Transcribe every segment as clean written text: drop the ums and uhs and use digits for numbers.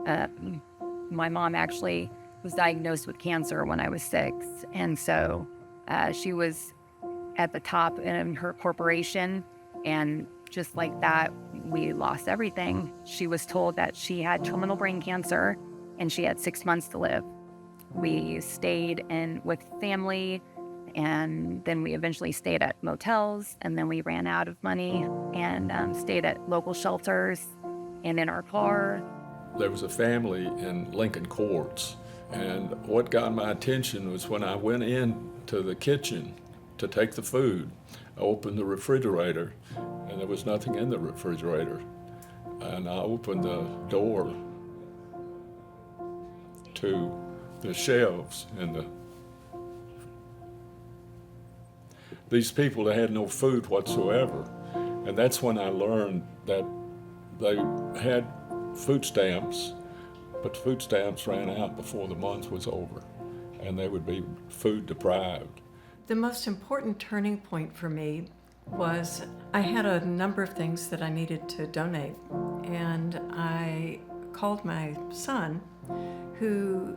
My mom actually was diagnosed with cancer when I was 6. And so she was at the top in her corporation. And just like that, we lost everything. She was told that she had terminal brain cancer and she had 6 months to live. We stayed with family, and then we eventually stayed at motels, and then we ran out of money and stayed at local shelters and in our car. There was a family in Lincoln Courts, and what got my attention was when I went in to the kitchen to take the food, I opened the refrigerator, and there was nothing in the refrigerator. And I opened the door to the shelves, and these people, they had no food whatsoever. And that's when I learned that they had food stamps, but food stamps ran out before the month was over, and they would be food deprived. The most important turning point for me was I had a number of things that I needed to donate, and I called my son, who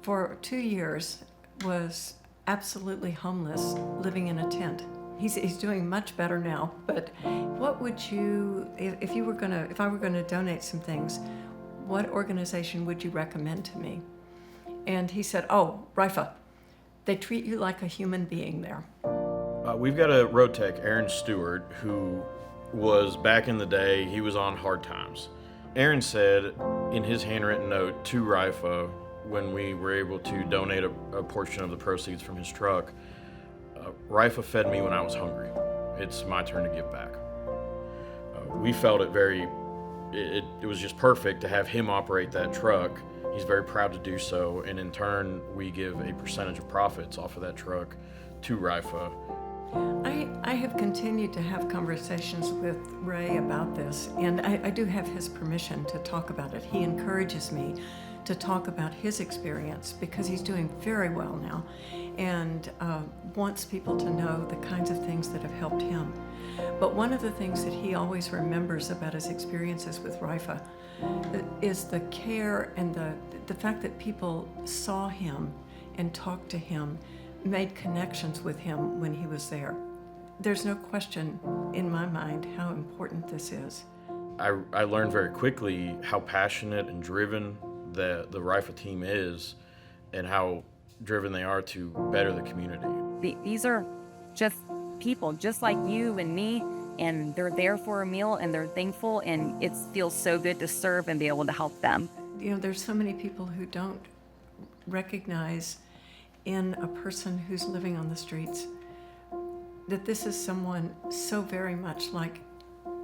for 2 years was absolutely homeless, living in a tent. He's doing much better now, but what would you, if I were gonna donate some things, what organization would you recommend to me? And he said, oh, RIFA. They treat you like a human being there. We've got a road tech, Aaron Stewart, who was, back in the day, he was on hard times. Aaron said in his handwritten note to RIFA, when we were able to donate a portion of the proceeds from his truck, RIFA fed me when I was hungry. It's my turn to give back. We felt it was just perfect to have him operate that truck. He's very proud to do so, and in turn, we give a percentage of profits off of that truck to RIFA. I have continued to have conversations with Ray about this, and I do have his permission to talk about it. He encourages me to talk about his experience because he's doing very well now and wants people to know the kinds of things that have helped him. But one of the things that he always remembers about his experiences with RIFA is the care and the fact that people saw him and talked to him, made connections with him when he was there. There's no question in my mind how important this is. I learned very quickly how passionate and driven the RIFA team is and how driven they are to better the community. These are just people just like you and me, and they're there for a meal and they're thankful, and it feels so good to serve and be able to help them. You know, there's so many people who don't recognize in a person who's living on the streets that this is someone so very much like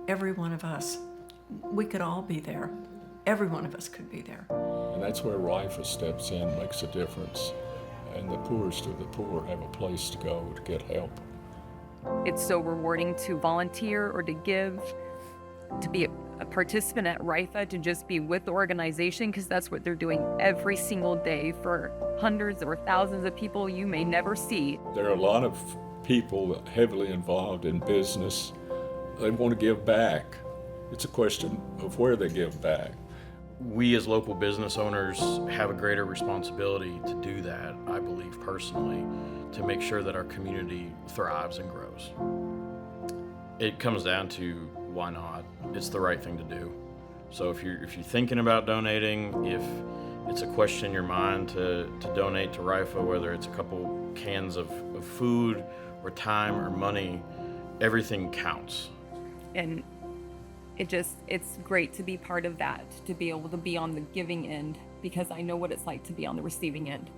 every one of us. We could all be there. Every one of us could be there. And that's where RIFA steps in, makes a difference. And the poorest of the poor have a place to go to get help. It's so rewarding to volunteer or to give, to be a participant at RIFA, to just be with the organization, because that's what they're doing every single day for hundreds or thousands of people you may never see. There are a lot of people heavily involved in business. They want to give back. It's a question of where they give back. We as local business owners have a greater responsibility to do that, I believe personally, to make sure that our community thrives and grows. It comes down to why not? It's the right thing to do. So if you're thinking about donating, if it's a question in your mind to donate to RIFA, whether it's a couple cans of food or time or money, everything counts. And it's great to be part of that, to be able to be on the giving end, because I know what it's like to be on the receiving end.